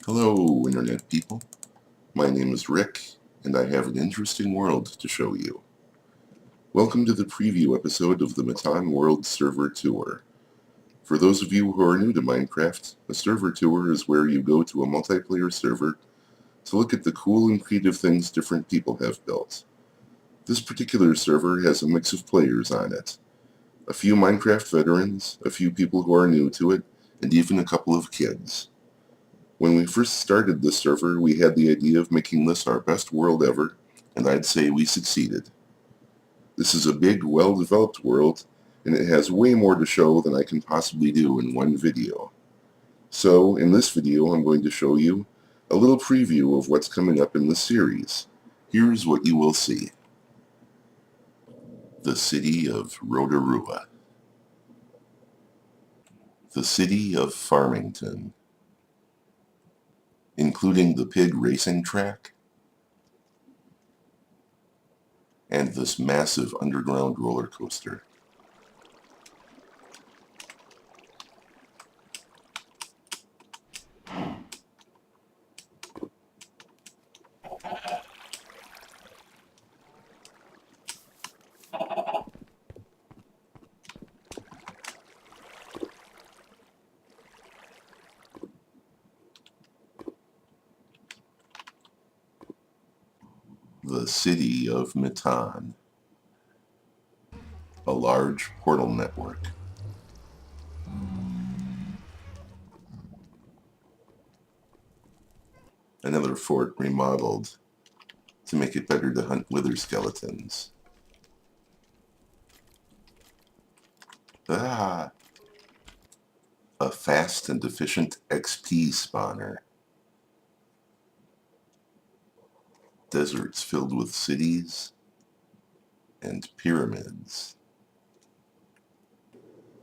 Hello, Internet people. My name is Rick, and I have an interesting world to show you. Welcome to the preview episode of the Mitton World Server Tour. For those of you who are new to Minecraft, a server tour is where you go to a multiplayer server to look at the cool and creative things different people have built. This particular server has a mix of players on it. A few Minecraft veterans, a few people who are new to it, and even a couple of kids. When we first started this server, we had the idea of making this our best world ever, and I'd say we succeeded. This is a big, well-developed world, and it has way more to show than I can possibly do in one video. So, in this video, I'm going to show you a little preview of what's coming up in the series. Here's what you will see. The city of Rotorua. The city of Farmington, including the pig racing track and this massive underground roller coaster. The city of Mitton, a large portal network. Another fort remodeled to make it better to hunt wither skeletons. A fast and efficient XP spawner. Deserts filled with cities and pyramids.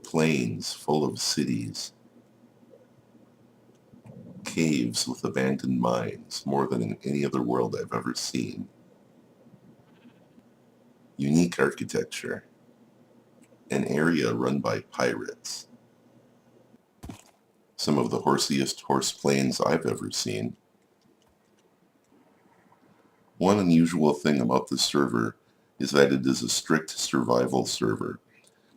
Plains full of cities. Caves with abandoned mines, more than in any other world I've ever seen. Unique architecture. An area run by pirates. Some of the horsiest horse planes I've ever seen. One unusual thing about this server is that it is a strict survival server.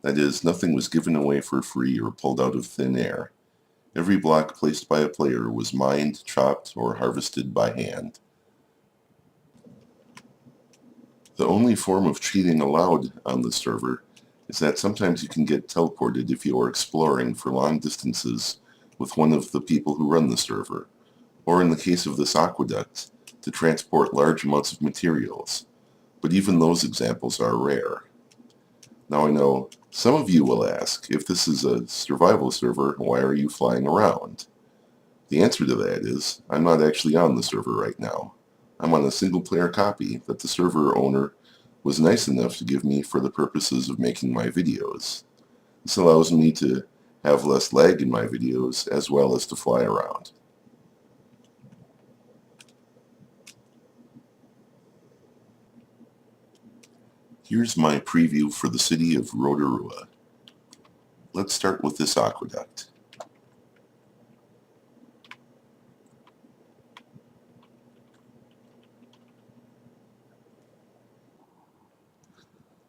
That is, nothing was given away for free or pulled out of thin air. Every block placed by a player was mined, chopped, or harvested by hand. The only form of cheating allowed on the server is that sometimes you can get teleported if you are exploring for long distances with one of the people who run the server, or in the case of this aqueduct, to transport large amounts of materials, but even those examples are rare. Now I know some of you will ask, if this is a survival server, why are you flying around? The answer to that is, I'm not actually on the server right now. I'm on a single-player copy that the server owner was nice enough to give me for the purposes of making my videos. This allows me to have less lag in my videos, as well as to fly around. Here's my preview for the city of Rotorua. Let's start with this aqueduct.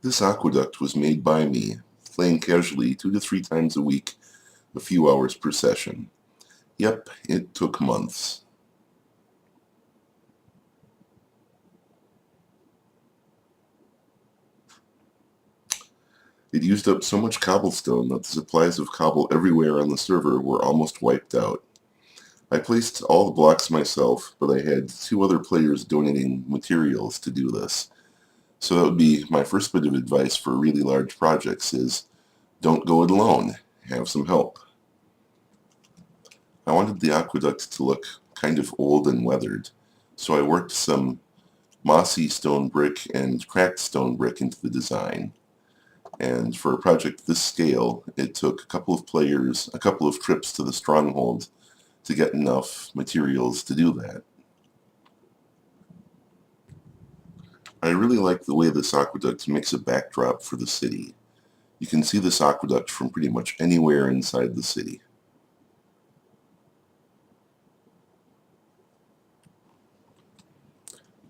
This aqueduct was made by me, playing casually 2 to 3 times a week, a few hours per session. Yep, it took months. It used up so much cobblestone that the supplies of cobble everywhere on the server were almost wiped out. I placed all the blocks myself, but I had 2 other players donating materials to do this. So that would be my first bit of advice for really large projects is, don't go it alone, have some help. I wanted the aqueduct to look kind of old and weathered, so I worked some mossy stone brick and cracked stone brick into the design. And for a project this scale, it took a couple of players, a couple of trips to the stronghold to get enough materials to do that. I really like the way this aqueduct makes a backdrop for the city. You can see this aqueduct from pretty much anywhere inside the city.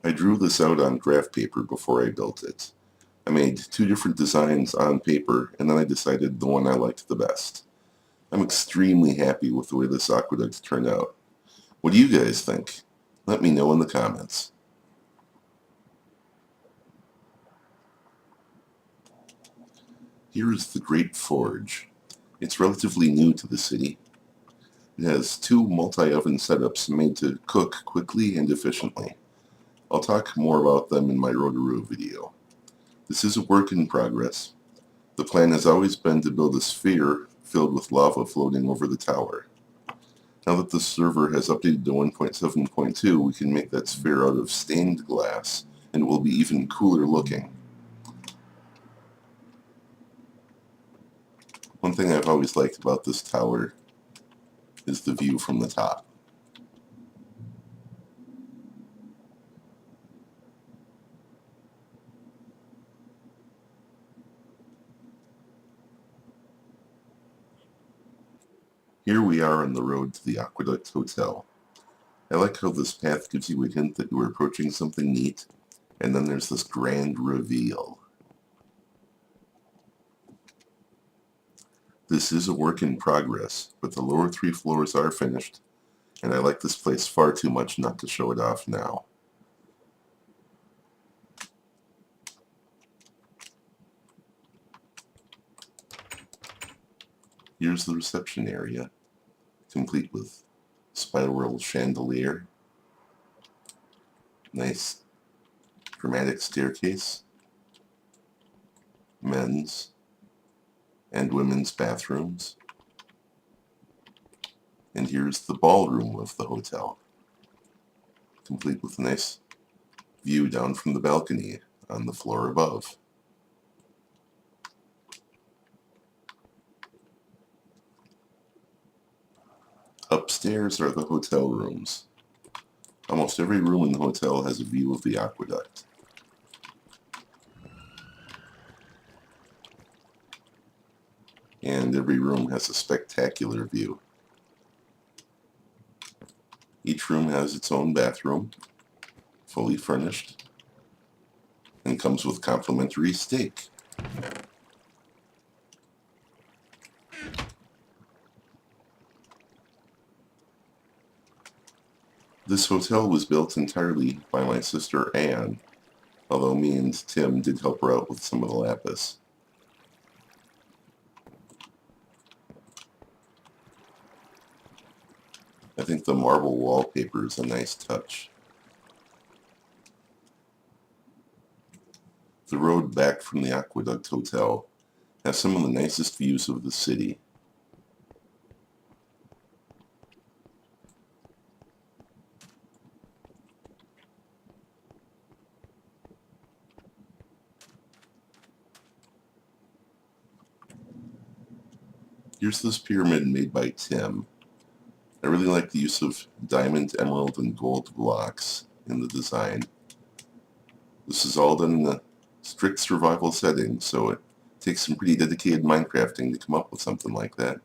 I drew this out on graph paper before I built it. I made 2 different designs on paper, and then I decided the one I liked the best. I'm extremely happy with the way this aqueduct turned out. What do you guys think? Let me know in the comments. Here is the Great Forge. It's relatively new to the city. It has 2 multi-oven setups made to cook quickly and efficiently. I'll talk more about them in my Rotoroo video. This is a work in progress. The plan has always been to build a sphere filled with lava floating over the tower. Now that the server has updated to 1.7.2, we can make that sphere out of stained glass, and it will be even cooler looking. One thing I've always liked about this tower is the view from the top. Here we are on the road to the Aqueduct Hotel. I like how this path gives you a hint that you are approaching something neat, and then there's this grand reveal. This is a work in progress, but the lower 3 floors are finished, and I like this place far too much not to show it off now. Here's the reception area, complete with spiral chandelier, nice dramatic staircase, men's and women's bathrooms, and here's the ballroom of the hotel, complete with a nice view down from the balcony on the floor above. Upstairs are the hotel rooms. Almost every room in the hotel has a view of the aqueduct. And every room has a spectacular view. Each room has its own bathroom, fully furnished, and comes with complimentary steak. This hotel was built entirely by my sister Anne, although me and Tim did help her out with some of the lapis. I think the marble wallpaper is a nice touch. The road back from the Aqueduct Hotel has some of the nicest views of the city. Here's this pyramid made by Tim. I really like the use of diamond, emerald, and gold blocks in the design. This is all done in a strict survival setting, so it takes some pretty dedicated Minecrafting to come up with something like that.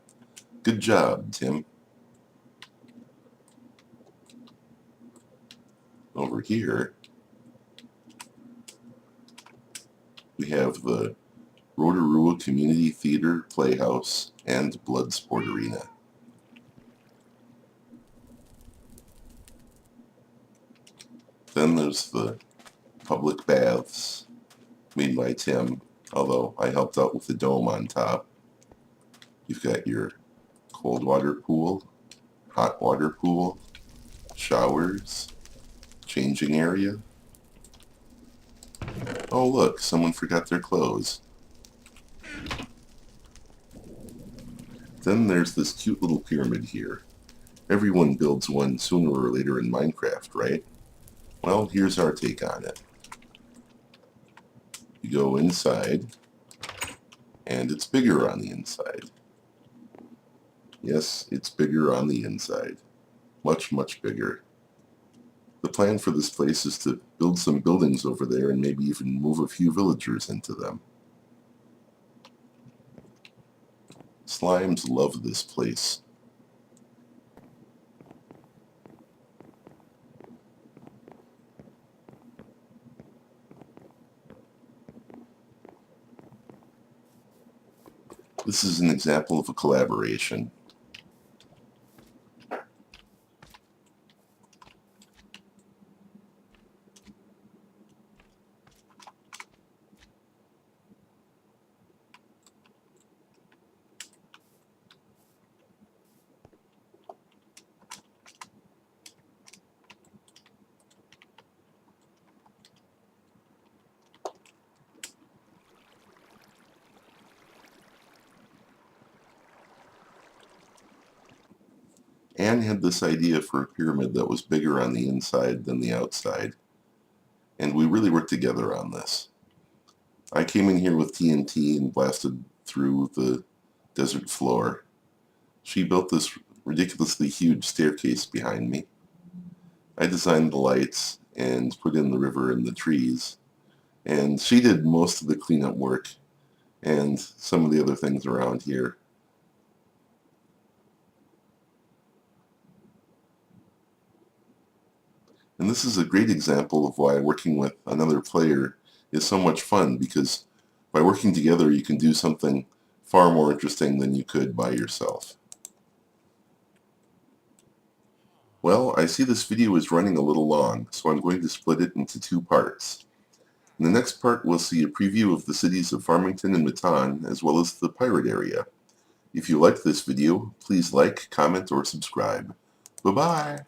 Good job, Tim. Over here, we have the Rotorua Community Theater, Playhouse, and Bloodsport Arena. Then there's the public baths made by Tim, although I helped out with the dome on top. You've got your cold water pool, hot water pool, showers, changing area. Oh look, someone forgot their clothes. Then there's this cute little pyramid here. Everyone builds one sooner or later in Minecraft, right? Well, here's our take on it. You go inside, and it's bigger on the inside. Yes, it's bigger on the inside. Much, much bigger. The plan for this place is to build some buildings over there and maybe even move a few villagers into them. Slimes love this place. This is an example of a collaboration. Anne had this idea for a pyramid that was bigger on the inside than the outside, and we really worked together on this. I came in here with TNT and blasted through the desert floor. She built this ridiculously huge staircase behind me. I designed the lights and put in the river and the trees, and she did most of the cleanup work and some of the other things around here. And this is a great example of why working with another player is so much fun, because by working together you can do something far more interesting than you could by yourself. Well, I see this video is running a little long, so I'm going to split it into two parts. In the next part we'll see a preview of the cities of Farmington and Mitton, as well as the pirate area. If you liked this video, please like, comment, or subscribe. Bye-bye!